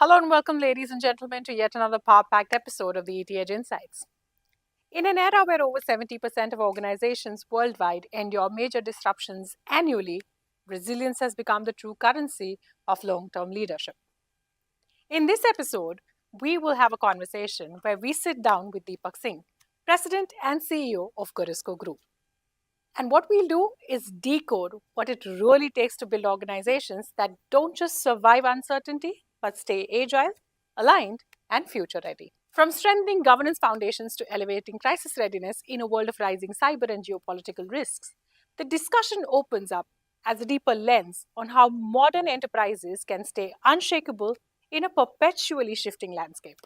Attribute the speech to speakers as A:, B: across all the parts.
A: Hello and welcome, ladies and gentlemen, to yet another power-packed episode of the ETH Insights. In an era where over 70% of organizations worldwide endure major disruptions annually, resilience has become the true currency of long-term leadership. In this episode, we will have a conversation where we sit down with Deepak Singh, President and CEO of Gorisco Group. And what we'll do is decode what it really takes to build organizations that don't just survive uncertainty, but stay agile, aligned, and future ready. From strengthening governance foundations to elevating crisis readiness in a world of rising cyber and geopolitical risks, the discussion opens up as a deeper lens on how modern enterprises can stay unshakable in a perpetually shifting landscape.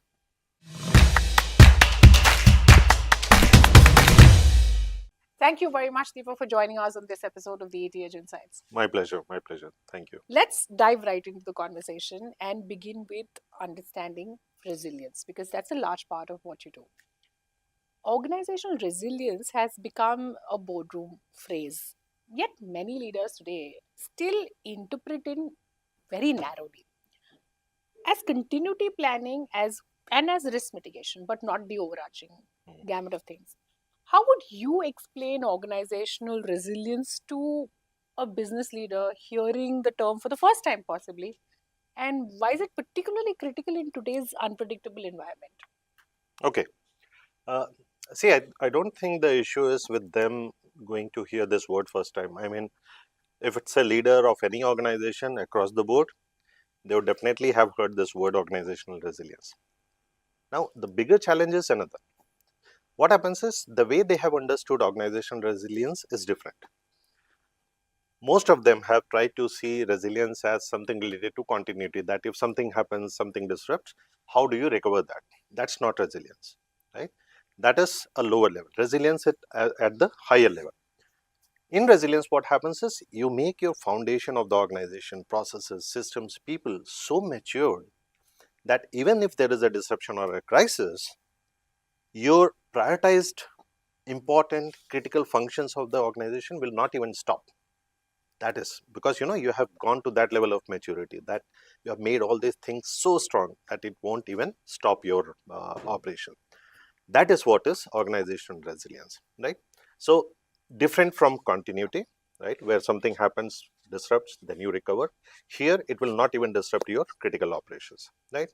A: Thank you very much, Deepak, for joining us on this episode of the ETH Insights.
B: My pleasure. My pleasure. Thank you.
A: Let's dive right into the conversation and begin with understanding resilience, because that's a large part of what you do. Organizational resilience has become a boardroom phrase, yet many leaders today still interpret it very narrowly as continuity planning and as risk mitigation, but not the overarching gamut of things. How would you explain organizational resilience to a business leader hearing the term for the first time, possibly? And why is it particularly critical in today's unpredictable environment?
B: Okay. See, I don't think the issue is with them going to hear this word first time. I mean, if it's a leader of any organization across the board, they would definitely have heard this word organizational resilience. Now, the bigger challenge is another. What happens is the way they have understood organizational resilience is different. Most of them have tried to see resilience as something related to continuity, that if something happens, something disrupts, how do you recover that? That's not resilience, right? That is a lower level. Resilience at the higher level. In resilience, what happens is you make your foundation of the organization, processes, systems, people so matured that even if there is a disruption or a crisis, your prioritized important critical functions of the organization will not even stop. That is because you have gone to that level of maturity, that you have made all these things so strong that it won't even stop your operation. That is what is organizational resilience, right? So different from continuity, right, where something happens, disrupts, then you recover. Here it will not even disrupt your critical operations, right?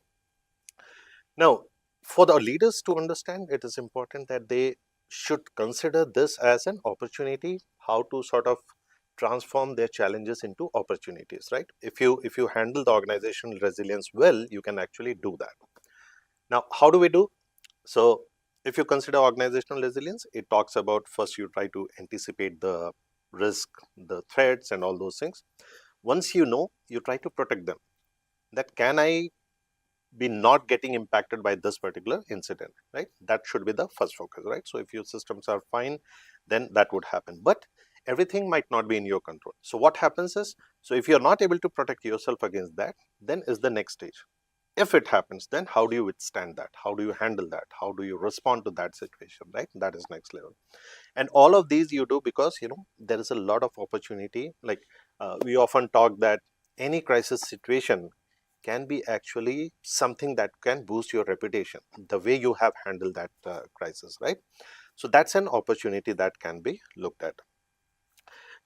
B: Now, for the leaders to understand, it is important that they should consider this as an opportunity, how to sort of transform their challenges into opportunities, right? If you handle the organizational resilience well, you can actually do that. Now, how do we do? So if you consider organizational resilience, it talks about first you try to anticipate the risk, the threats and all those things. Once you know, you try to protect them. That can I be not getting impacted by this particular incident, right? That should be the first focus, right? So if your systems are fine, then that would happen. But everything might not be in your control. So what happens is, so if you're not able to protect yourself against that, then is the next stage. If it happens, then how do you withstand that? How do you handle that? How do you respond to that situation, right? That is next level. And all of these you do because, there is a lot of opportunity. Like we often talk that any crisis situation can be actually something that can boost your reputation, the way you have handled that crisis, right? So that's an opportunity that can be looked at.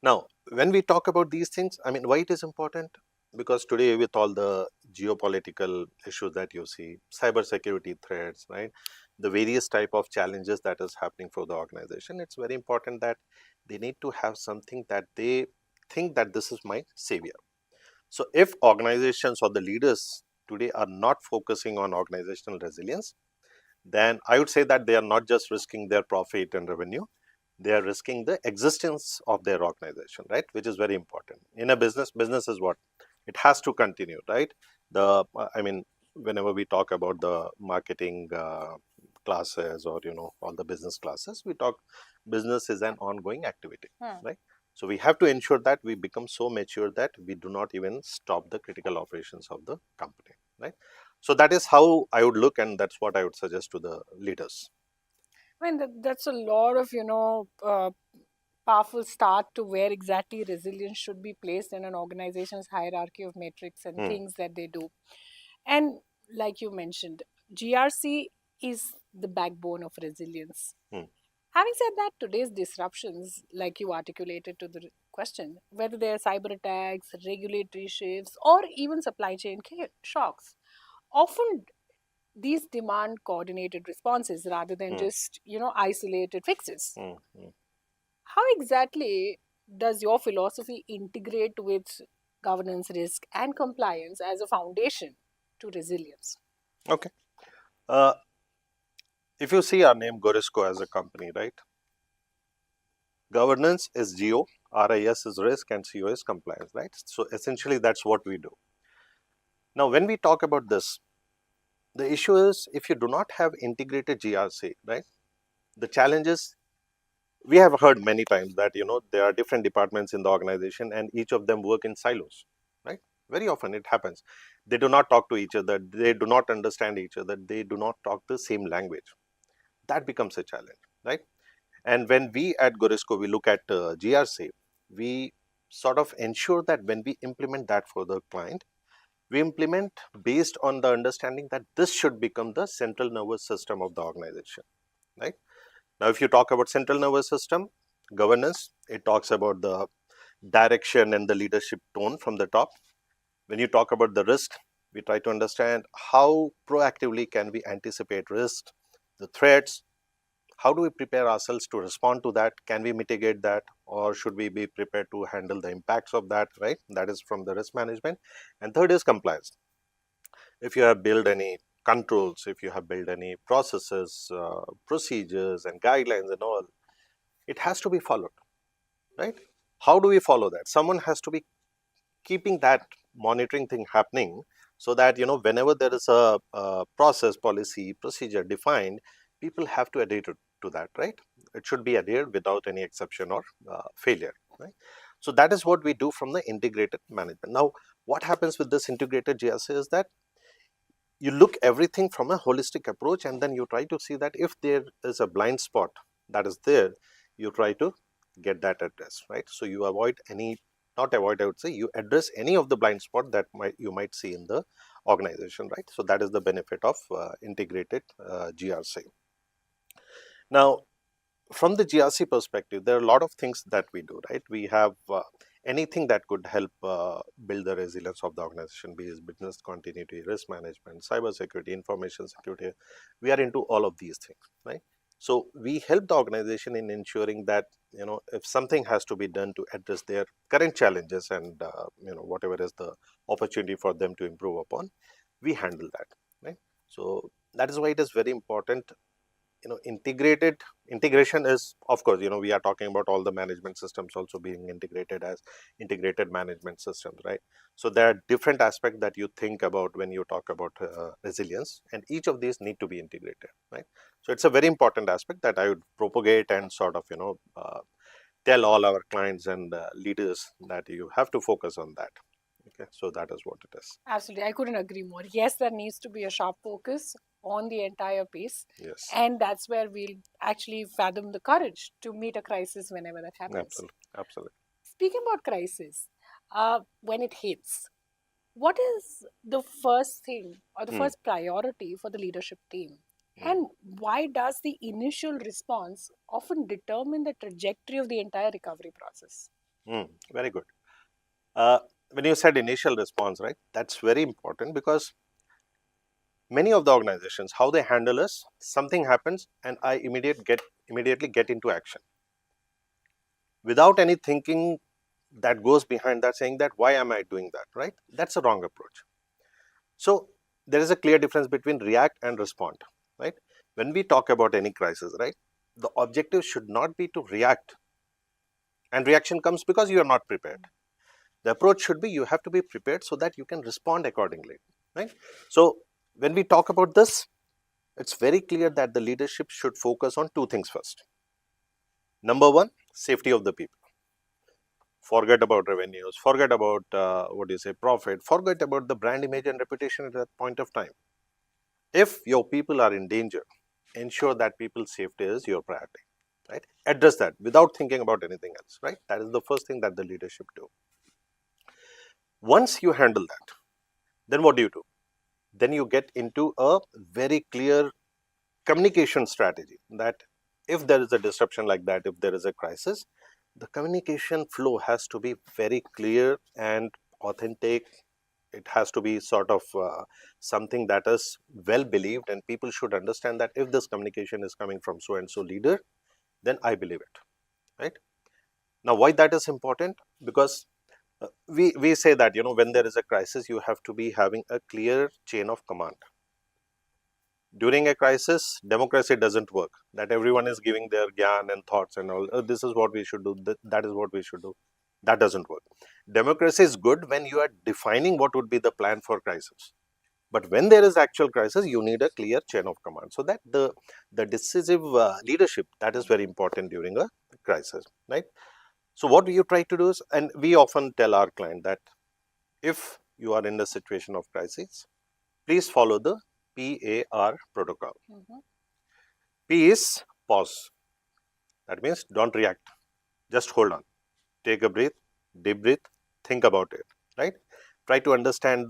B: Now, when we talk about these things, I mean, why it is important? Because today with all the geopolitical issues that you see, cybersecurity threats, right, the various type of challenges that is happening for the organization, it's very important that they need to have something that they think that this is my savior. So if organizations or the leaders today are not focusing on organizational resilience, then I would say that they are not just risking their profit and revenue, they are risking the existence of their organization, right? Which is very important. In a business is what? It has to continue, right? I mean, whenever we talk about the marketing classes or, all the business classes, we talk business is an ongoing activity, right? So we have to ensure that we become so mature that we do not even stop the critical operations of the company, right? So that is how I would look, and that's what I would suggest to the leaders.
A: I mean, that's a lot of, powerful start to where exactly resilience should be placed in an organization's hierarchy of metrics and things that they do. And like you mentioned, GRC is the backbone of resilience.
B: Hmm.
A: Having said that, today's disruptions, like you articulated to the question, whether they are cyber attacks, regulatory shifts, or even supply chain shocks, often these demand coordinated responses rather than
B: Hmm.
A: just isolated fixes.
B: Hmm. Hmm.
A: How exactly does your philosophy integrate with governance, risk, and compliance as a foundation to resilience?
B: Okay. Uh, if you see our name Gorisco as a company, right? Governance is GO, RIS is risk, and CO is compliance, right? So essentially, that's what we do. Now, when we talk about this, the issue is if you do not have integrated GRC, right? The challenge is we have heard many times that there are different departments in the organization and each of them work in silos, right? Very often it happens. They do not talk to each other. They do not understand each other. They do not talk the same language. That becomes a challenge, right? And when we at Gorisco, we look at GRC, we sort of ensure that when we implement that for the client, we implement based on the understanding that this should become the central nervous system of the organization, right? Now, if you talk about central nervous system, governance, it talks about the direction and the leadership tone from the top. When you talk about the risk, we try to understand how proactively can we anticipate risk, the threats, how do we prepare ourselves to respond to that? Can we mitigate that, or should we be prepared to handle the impacts of that, right? That is from the risk management. And third is compliance. If you have built any controls, if you have built any processes, procedures, and guidelines and all, it has to be followed, right? How do we follow that? Someone has to be keeping that monitoring thing happening so that whenever there is a process, policy, procedure defined, people have to adhere to that, right? It should be adhered without any exception or failure, right? So that is what we do from the integrated management. Now, what happens with this integrated GSA is that you look everything from a holistic approach, and then you try to see that if there is a blind spot that is there, you try to get that addressed, right? So you avoid any, not avoid, I would say you address any of the blind spot that you might see in the organization, right? So that is the benefit of integrated GRC. Now, from the GRC perspective, there are a lot of things that we do, right? We have anything that could help build the resilience of the organization, be it business continuity, risk management, cyber security, information security. We are into all of these things, right? So we help the organization in ensuring that if something has to be done to address their current challenges and whatever is the opportunity for them to improve upon, we handle that, right? So that is why it is very important. Integrated integration is, of course, we are talking about all the management systems also being integrated as integrated management systems, right? So there are different aspects that you think about when you talk about resilience, and each of these need to be integrated, right? So it's a very important aspect that I would propagate and sort of tell all our clients and leaders that you have to focus on that. Okay, so that is what it is.
A: Absolutely, I couldn't agree more. Yes, there needs to be a sharp focus on the entire piece,
B: Yes,
A: and that's where we'll actually fathom the courage to meet a crisis whenever that happens.
B: absolutely, absolutely.
A: Speaking about crisis, when it hits, what is the first thing or the
B: Hmm,
A: first priority for the leadership team?
B: hmm,
A: And why does the initial response often determine the trajectory of the entire recovery process?
B: hmm. Very good. Uh, when you said initial response, right, that's very important because many of the organizations, how they handle is something happens and I immediately get into action without any thinking that goes behind that, saying that why am I doing that, right? That's a wrong approach. So there is a clear difference between react and respond, right? When we talk about any crisis, right, the objective should not be to react, and reaction comes because you are not prepared. The approach should be you have to be prepared so that you can respond accordingly, right? So when we talk about this, it's very clear that the leadership should focus on two things first. Number one, safety of the people. Forget about revenues, forget about profit, forget about the brand image and reputation at that point of time. If your people are in danger, ensure that people's safety is your priority, right? Address that without thinking about anything else, right? That is the first thing that the leadership do. Once you handle that, then what do? then you get into a very clear communication strategy, that if there is a disruption like that, if there is a crisis, the communication flow has to be very clear and authentic. It has to be sort of something that is well believed, and people should understand that if this communication is coming from so and so leader, then I believe it, right? Now, why that is important? Because we say that, when there is a crisis, you have to be having a clear chain of command. During a crisis, democracy doesn't work, that everyone is giving their gyan and thoughts and all. This is what we should do, that is what we should do. That doesn't work. Democracy is good when you are defining what would be the plan for crisis. But when there is actual crisis, you need a clear chain of command, so that the decisive leadership, that is very important during a crisis, right? So what you try to do is, and we often tell our client that if you are in a situation of crisis, please follow the PAR protocol. P is pause. That means don't react. Just hold on. Take a breath, deep breath, think about it, right? Try to understand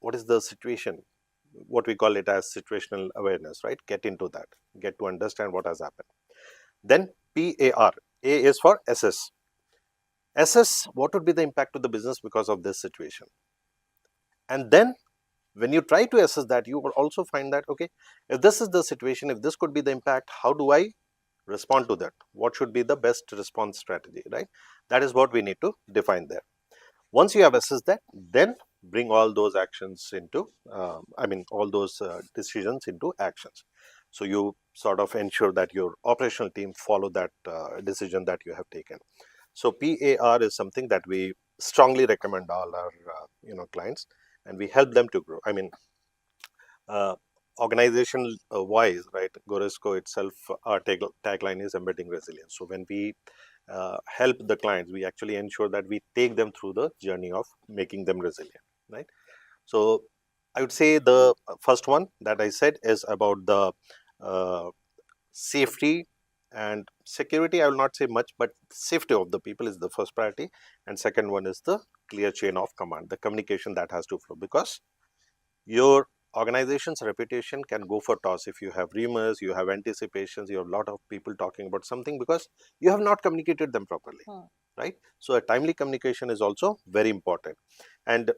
B: what is the situation, what we call it as situational awareness, right? Get into that. Get to understand what has happened. Then PAR. A is for assess. Assess what would be the impact to the business because of this situation. And then when you try to assess that, you will also find that, okay, if this is the situation, if this could be the impact, how do I respond to that? What should be the best response strategy, right? That is what we need to define there. Once you have assessed that, then bring all those actions into, all those decisions into actions. So you sort of ensure that your operational team follow that decision that you have taken. So PAR is something that we strongly recommend all our clients, and we help them to grow. Uh, organization wise, right? Gorisco itself, our tagline is embedding resilience. So when we help the clients, we actually ensure that we take them through the journey of making them resilient, right? So I would say the first one that I said is about the uh, safety and security. I will not say much, but safety of the people is the first priority, and second one is the clear chain of command, the communication that has to flow, because your organization's reputation can go for toss if you have rumors, you have anticipations, you have a lot of people talking about something because you have not communicated them properly, right? So a timely communication is also very important. And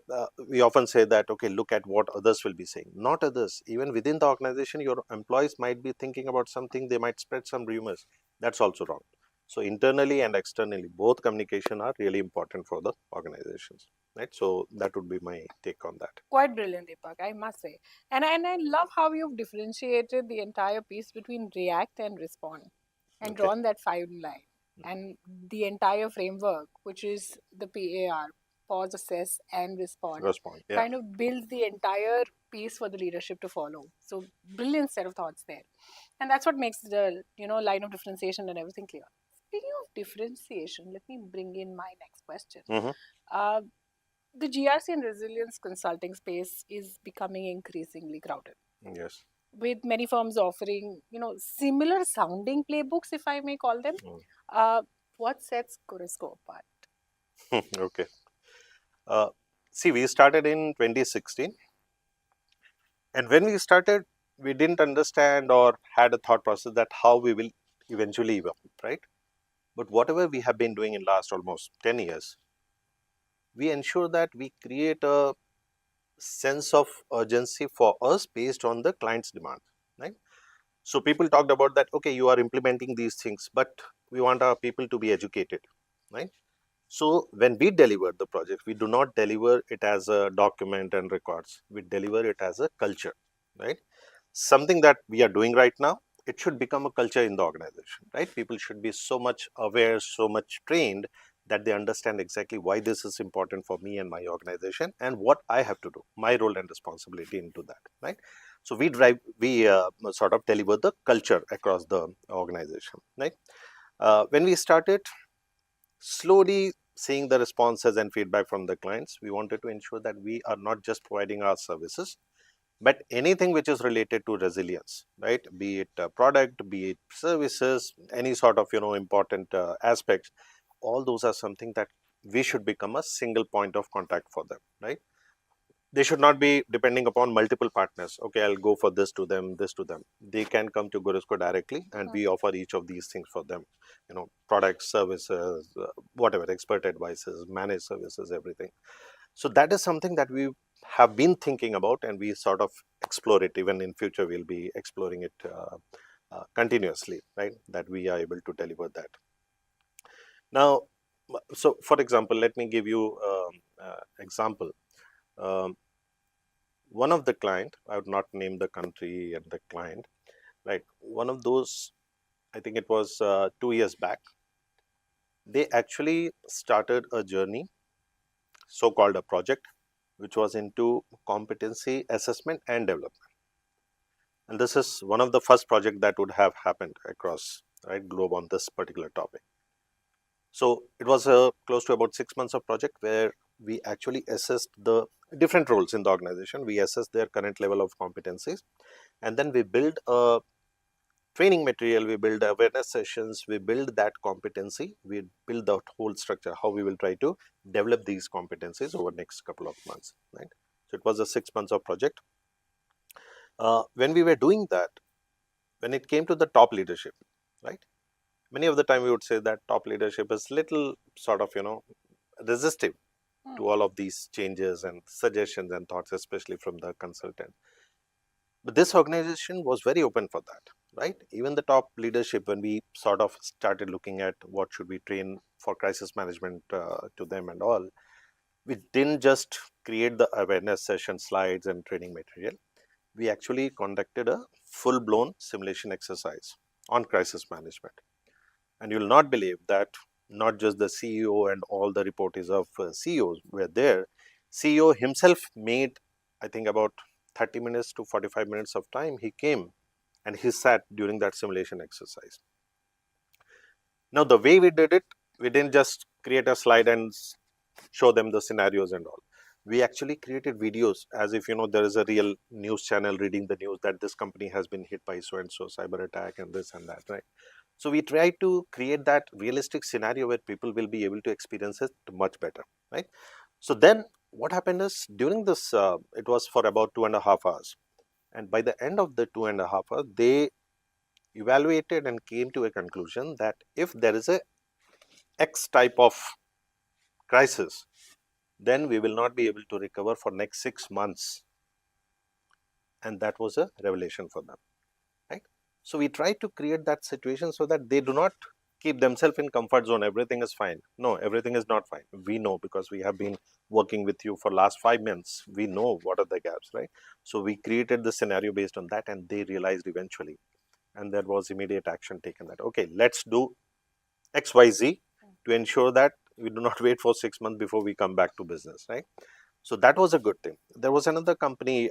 B: we often say that, okay, look at what others will be saying. Not others, even within the organization, your employees might be thinking about something, they might spread some rumors. That's also wrong. So internally and externally, both communication are really important for the organizations, right? So that would be my take on that.
A: Quite brilliant, Deepak, I must say. And I love how you've differentiated the entire piece between react and respond and
B: Okay.
A: drawn that fine line. And the entire framework, which is the PAR, pause, assess, and respond,
B: Respond. Yeah.
A: kind of builds the entire piece for the leadership to follow. So brilliant set of thoughts there. And that's what makes the line of differentiation and everything clear. Speaking of differentiation, let me bring in my next question.
B: Mm-hmm.
A: Uh, the GRC and resilience consulting space is becoming increasingly crowded,
B: Yes.
A: with many firms offering, similar sounding playbooks, if I may call them.
B: Mm.
A: Uh, what sets Corisco apart?
B: Okay. Uh, See, we started in 2016, and when we started, we didn't understand or had a thought process that how we will eventually evolve, right? But whatever we have been doing in last almost 10 years, we ensure that we create a sense of urgency for us based on the client's demand, right? So people talked about that, okay, you are implementing these things, but we want our people to be educated, right? So when we deliver the project, we do not deliver it as a document and records. We deliver it as a culture, right? Something that we are doing right now, it should become a culture in the organization, right? People should be so much aware, so much trained that they understand exactly why this is important for me and my organization and what I have to do, my role and responsibility into that, right? So we sort of deliver the culture across the organization, right? When we started, slowly seeing the responses and feedback from the clients, we wanted to ensure that we are not just providing our services, but anything which is related to resilience, right? Be it a product, be it services, any sort of important aspects, all those are something that we should become a single point of contact for them, right? they should not be depending upon multiple partners. Okay, I'll go for this to them, this to them. They can come to Gorisco directly, and we offer each of these things for them. Products, services, whatever, expert advices, managed services, everything. So that is something that we have been thinking about, and we sort of explore it. Even in future, we'll be exploring it continuously, right? That we are able to deliver that. Now, so for example, let me give you example. Um, One of the client, I would not name the country and the client, right? One of those, I think it was 2 years back, they actually started a journey, so-called a project, which was into competency assessment and development. And this is one of the first project that would have happened across, right, globe on this particular topic. So it was close to about 6 months of project where we actually assessed the different roles in the organization. We assessed their current level of competencies, and then we build a training material, we build awareness sessions, we build that competency, we build the whole structure, how we will try to develop these competencies over next couple of months, right? So it was a 6 months of project. When we were doing that, when it came to the top leadership, right? Many of the time we would say that top leadership is little sort of, resistive to all of these changes and suggestions and thoughts, especially from the consultant. But this organization was very open for that, right? Even the top leadership, when we sort of started looking at what should we train for crisis management to them and all, we didn't just create the awareness session slides and training material. We actually conducted a full-blown simulation exercise on crisis management. And you'll not believe that not just the CEO and all the reportees of CEOs were there. CEO himself made, I think, about 30 minutes to 45 minutes of time. He came and he sat during that simulation exercise. Now, the way we did it, we didn't just create a slide and show them the scenarios and all. We actually created videos as if, there is a real news channel reading the news that this company has been hit by so and so cyber attack and this and that, right? So we try to create that realistic scenario where people will be able to experience it much better, right? So then what happened is during this, it was for about 2.5 hours. And by the end of the 2.5 hours, they evaluated and came to a conclusion that if there is a X type of crisis, then we will not be able to recover for next 6 months. And that was a revelation for them, right? So we try to create that situation so that they do not keep themselves in comfort zone. Everything is fine. No, everything is not fine. We know because we have been working with you for last 5 months. We know what are the gaps, right? So we created the scenario based on that, and they realized eventually, and there was immediate action taken that, okay, let's do XYZ to ensure that we do not wait for 6 months before we come back to business, right? So that was a good thing. There was another company,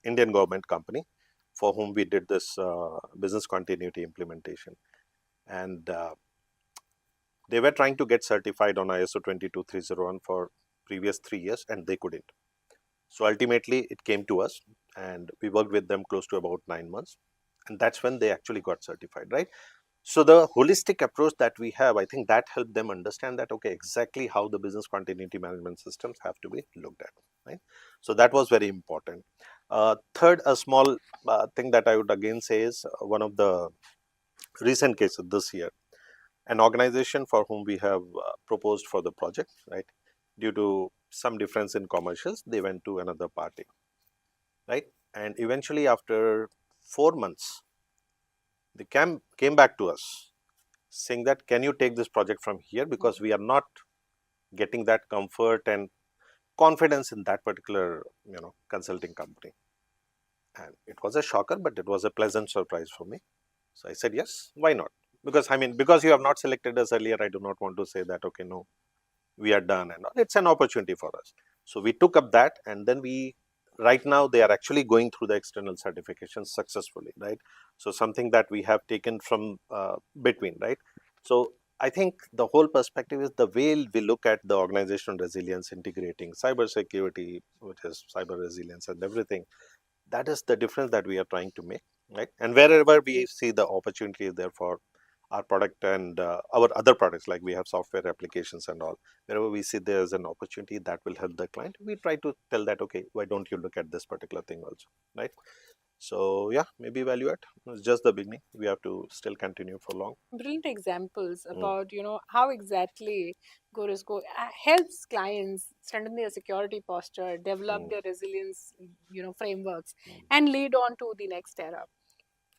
B: Indian government company, for whom we did this business continuity implementation. And they were trying to get certified on ISO 22301 for previous 3 years, and they couldn't. So ultimately, it came to us, and we worked with them close to about 9 months. And that's when they actually got certified, right? So the holistic approach that we have, I think that helped them understand that, okay, exactly how the business continuity management systems have to be looked at, right? So that was very important. Third, a small thing that I would again say is one of the recent cases this year, an organization for whom we have proposed for the project, right? Due to some difference in commercials, they went to another party, right? And eventually after 4 months, they came back to us saying that, can you take this project from here, because we are not getting that comfort and confidence in that particular consulting company. And it was a shocker, but it was a pleasant surprise for me. So I said, yes, why not? Because because you have not selected us earlier, I do not want to say that, okay, no, we are done and all. It's an opportunity for us. So we took up that, and then right now they are actually going through the external certifications successfully, right? So something that we have taken from between, right? So I think the whole perspective is the way we look at the organizational resilience, integrating cyber security, which is cyber resilience and everything. That is the difference that we are trying to make, right? And wherever we see the opportunity is there for our product and our other products, like we have software applications and all, wherever we see there's an opportunity that will help the client, we try to tell that, okay, why don't you look at this particular thing also, right? So yeah, maybe value add. It's just the beginning. We have to still continue for long.
A: Brilliant examples
B: Mm,
A: about how exactly Gorisco helps clients strengthen their security posture, develop
B: mm,
A: their resilience frameworks,
B: mm.
A: and lead on to the next era.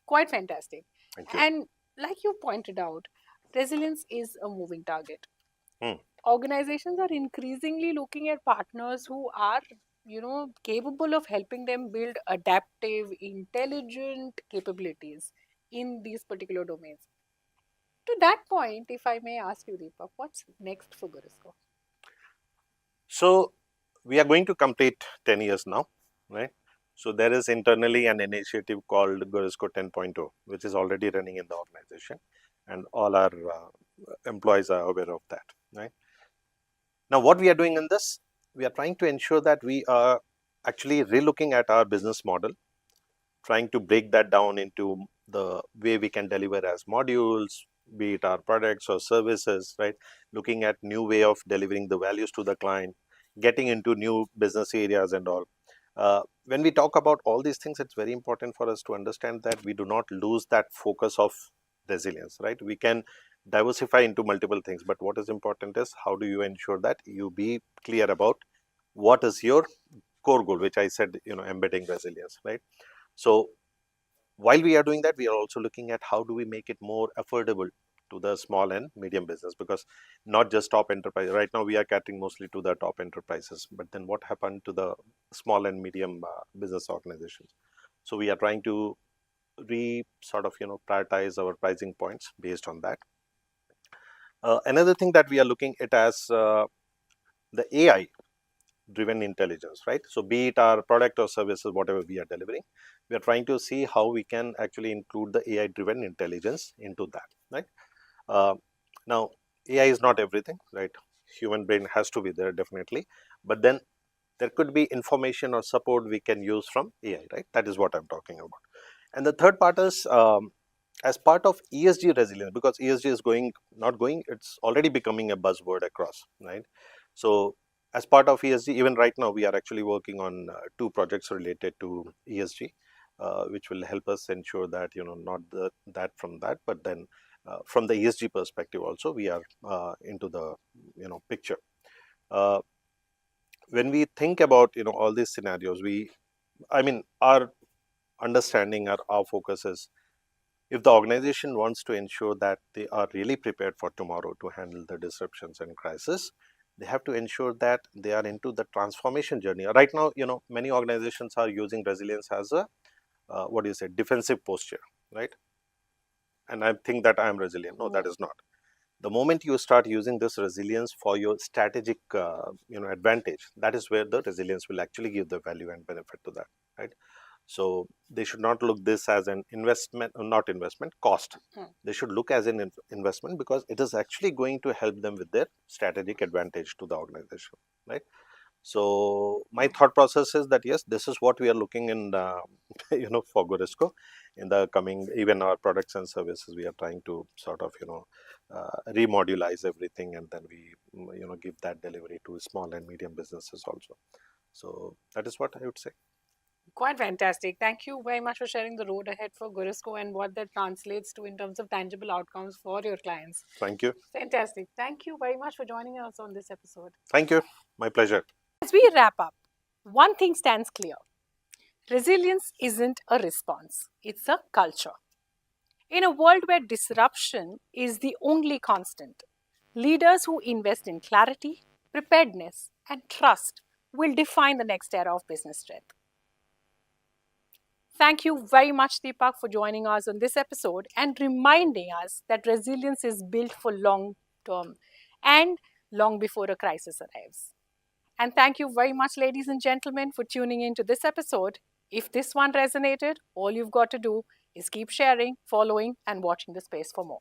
A: Quite fantastic.
B: Thank you.
A: And like you pointed out, resilience is a moving target.
B: Mm.
A: Organizations are increasingly looking at partners who are capable of helping them build adaptive, intelligent capabilities in these particular domains. To that point, if I may ask you, Deepak, what's next for Gurisco?
B: So we are going to complete 10 years now, right? So there is internally an initiative called Gorisco 10.0, which is already running in the organization, and all our employees are aware of that, right? Now, what we are doing in this, we are trying to ensure that we are actually relooking at our business model, trying to break that down into the way we can deliver as modules, be it our products or services, right? Looking at new way of delivering the values to the client, getting into new business areas and all. When we talk about all these things, it's very important for us to understand that we do not lose that focus of resilience, right? We can diversify into multiple things, but what is important is how do you ensure that you be clear about what is your core goal, which I said, embedding resilience, right? So while we are doing that, we are also looking at how do we make it more affordable to the small and medium business, because not just top enterprise. Right now, we are catering mostly to the top enterprises, but then what happened to the small and medium business organizations? So we are trying to sort of prioritize our pricing points based on that. Another thing that we are looking at as the AI driven intelligence, right? So be it our product or services, whatever we are delivering, we are trying to see how we can actually include the AI driven intelligence into that, right? uh, Now, AI is not everything, right? Human brain has to be there, definitely, but then there could be information or support we can use from AI, right? That is what I'm talking about. And the third part is, as part of ESG resilience, because ESG is not going, it's already becoming a buzzword across, right? So as part of ESG, even right now, we are actually working on two projects related to ESG, which will help us ensure that, not that from that, but then from the ESG perspective also, we are into the, picture. Uh, when we think about, all these scenarios, our understanding, our focus is, if the organization wants to ensure that they are really prepared for tomorrow to handle the disruptions and crisis, they have to ensure that they are into the transformation journey. Right now, many organizations are using resilience as a what do you say, defensive posture, right? And I think that I am resilient. No, that is not. The moment you start using this resilience for your strategic advantage, that is where the resilience will actually give the value and benefit to that, right? So they should not look this as an investment, not investment, cost. They should look as an investment, because it is actually going to help them with their strategic advantage to the organization, right? So my thought process is that yes, this is what we are looking in, for Gorisco in the coming, even our products and services. We are trying to sort of remodulize everything, and then we give that delivery to small and medium businesses also. So that is what I would say.
A: Quite fantastic. Thank you very much for sharing the road ahead for Gurisco and what that translates to in terms of tangible outcomes for your clients.
B: Thank you.
A: Fantastic. Thank you very much for joining us on this episode.
B: Thank you. My pleasure.
A: As we wrap up, one thing stands clear: resilience isn't a response, it's a culture. In a world where disruption is the only constant, leaders who invest in clarity, preparedness, and trust will define the next era of business strength. Thank you very much, Deepak, for joining us on this episode and reminding us that resilience is built for long term and long before a crisis arrives. And thank you very much, ladies and gentlemen, for tuning in to this episode. If this one resonated, all you've got to do is keep sharing, following, and watching the space for more.